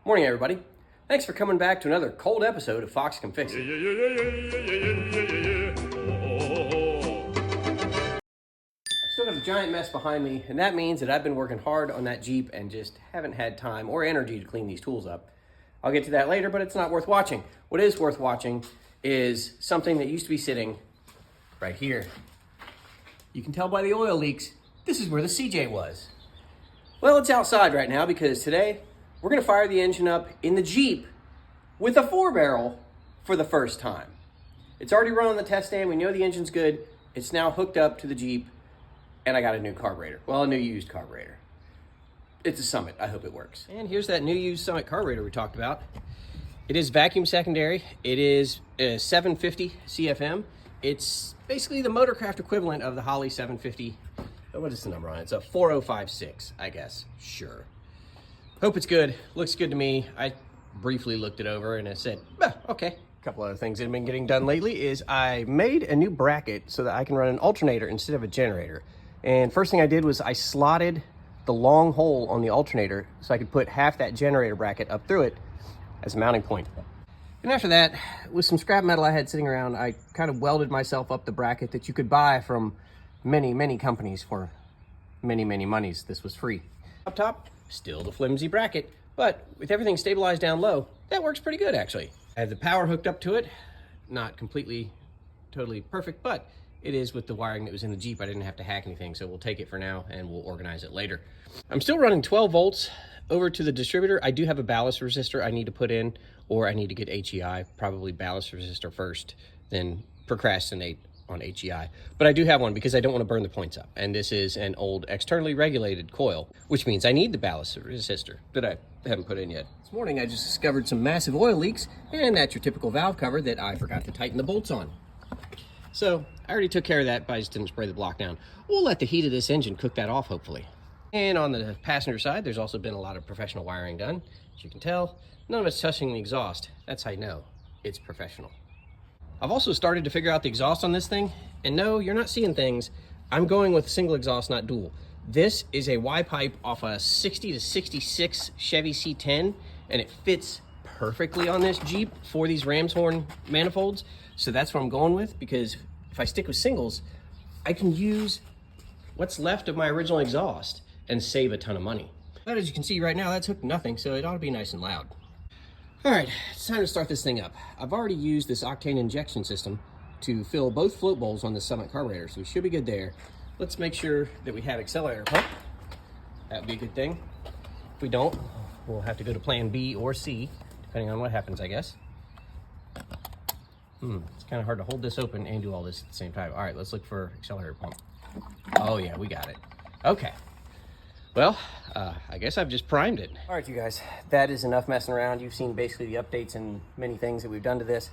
Morning, everybody. Thanks for coming back to another cold episode of Fox Can Fix It. I've still got a giant mess behind me, and that means that I've been working hard on that Jeep and just haven't had time or energy to clean these tools up. I'll get to that later, but it's not worth watching. What is worth watching is something that used to be sitting right here. You can tell by the oil leaks, this is where the CJ was. Well, it's outside right now because today we're gonna fire the engine up in the Jeep with a 4-barrel for the first time. It's already run on the test stand. We know the engine's good. It's now hooked up to the Jeep, and I got a new carburetor. Well, a new used carburetor. It's a Summit. I hope it works. And here's that new used Summit carburetor we talked about. It is vacuum secondary. It is a 750 CFM. It's basically the Motorcraft equivalent of the Holley 750. What is the number on it? It's a 4056, I guess. Sure. Hope it's good. Looks good to me. I briefly looked it over and I said, okay. A couple other things that have been getting done lately is I made a new bracket so that I can run an alternator instead of a generator. And first thing I did was I slotted the long hole on the alternator so I could put half that generator bracket up through it as a mounting point. And after that, with some scrap metal I had sitting around, I kind of welded myself up the bracket that you could buy from many companies for many monies. This was free. Up top, still the flimsy bracket, but with everything stabilized down low, that works pretty good actually. I have the power hooked up to it, not completely, totally perfect, but it is with the wiring that was in the Jeep. I didn't have to hack anything, so we'll take it for now and we'll organize it later. I'm still running 12 volts over to the distributor. I do have a ballast resistor I need to put in, or I need to get HEI, probably ballast resistor first, then procrastinate on HEI. But I do have one because I don't want to burn the points up. And this is an old externally regulated coil, which means I need the ballast resistor that I haven't put in yet. This morning I just discovered some massive oil leaks, and that's your typical valve cover that I forgot to tighten the bolts on. So I already took care of that, but I just didn't spray the block down. We'll let the heat of this engine cook that off, hopefully. And on the passenger side, there's also been a lot of professional wiring done. As you can tell, none of it's touching the exhaust. That's how you know it's professional. I've also started to figure out the exhaust on this thing, and no, you're not seeing things. I'm going with a single exhaust, not dual. This is a Y-pipe off a 60 to 66 Chevy C10, and it fits perfectly on this Jeep for these ram's horn manifolds. So that's what I'm going with, because if I stick with singles, I can use what's left of my original exhaust and save a ton of money. But as you can see right now, that's hooked to nothing, so it ought to be nice and loud. All right, it's time to start this thing up. I've already used this octane injection system to fill both float bowls on the Summit carburetor, so we should be good there. Let's make sure that we have accelerator pump. That would be a good thing. If we don't, we'll have to go to plan B or C, depending on what happens, I guess. It's kind of hard to hold this open and do all this at the same time. All right, let's look for accelerator pump. Oh yeah, we got it. Okay. Well, I guess I've just primed it. All right, you guys, that is enough messing around. You've seen basically the updates and many things that we've done to this.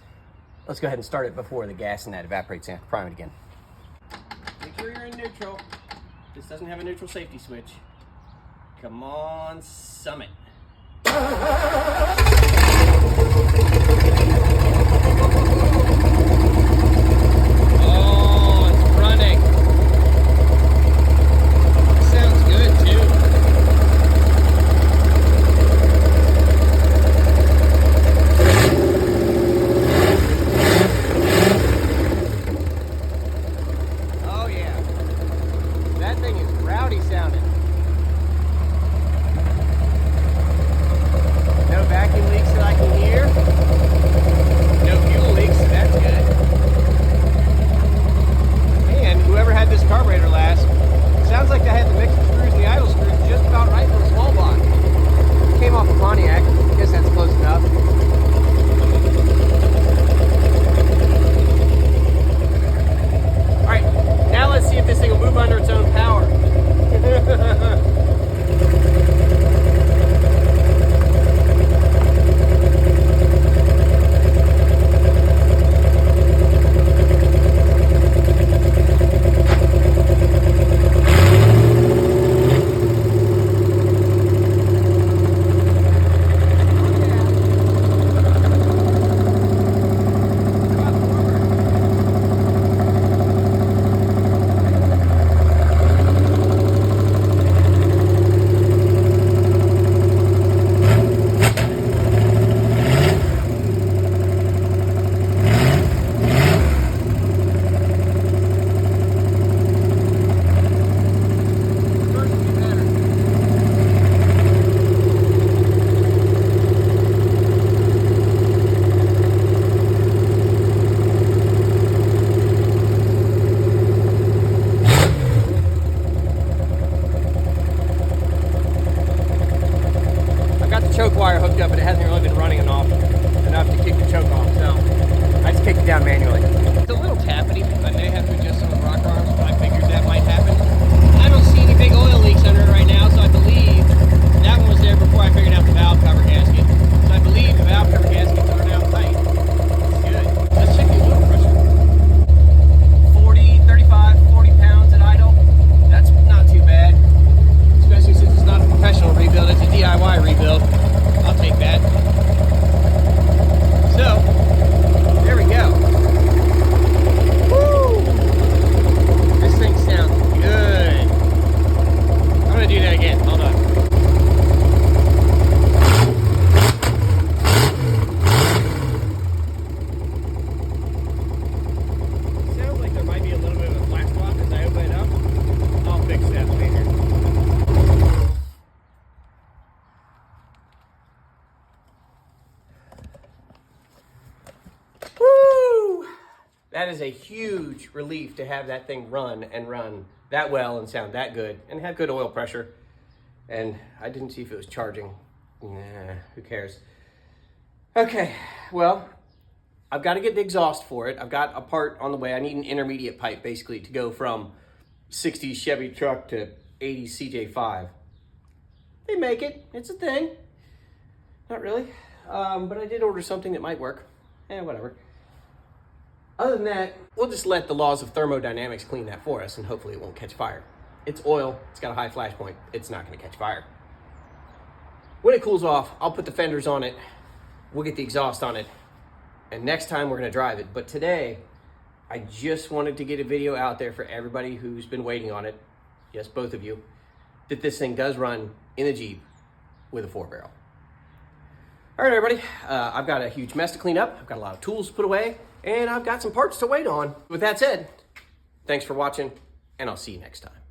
Let's go ahead and start it before the gas in that evaporates and prime it again. Make sure you're in neutral. This doesn't have a neutral safety switch. Come on, Summit. Oh, it's running. Sounds good too. Oh yeah, that thing is rowdy sounding. choke wire hooked up, but it hasn't really been running enough to kick the choke off, so I just kicked it down manually. It's a little tappety. I may have to adjust some of the rocker arms, but I figured that might happen. I don't see any big oil leaks under it right now, so I believe that one was there before I figured out the valve cover gasket. So I believe the valve cover gaskets are now tight. It's good. Let's check the oil pressure. 40 pounds at idle. That's not too bad, especially since it's not a professional rebuild, it's a DIY rebuild. I'll take that. So, there we go. Woo! This thing sounds good. I'm gonna do that again, hold on. Sounds like there might be a little bit of a flat spot as I open it up. I'll fix that later. Woo! That is a huge relief to have that thing run that well and sound that good and have good oil pressure. And I didn't see if it was charging. Nah, who cares? Okay, well, I've got to get the exhaust for it. I've got a part on the way. I need an intermediate pipe basically to go from 60s Chevy truck to 80s CJ5. They make it, it's a thing. Not really, but I did order something that might work. Whatever. Other than that, we'll just let the laws of thermodynamics clean that for us and hopefully it won't catch fire. It's oil, it's got a high flash point, it's not gonna catch fire. When it cools off, I'll put the fenders on it, we'll get the exhaust on it, and next time we're gonna drive it. But today, I just wanted to get a video out there for everybody who's been waiting on it, yes, both of you, that this thing does run in a Jeep with a 4-barrel. All right, everybody, I've got a huge mess to clean up. I've got a lot of tools to put away, and I've got some parts to wait on. With that said, thanks for watching, and I'll see you next time.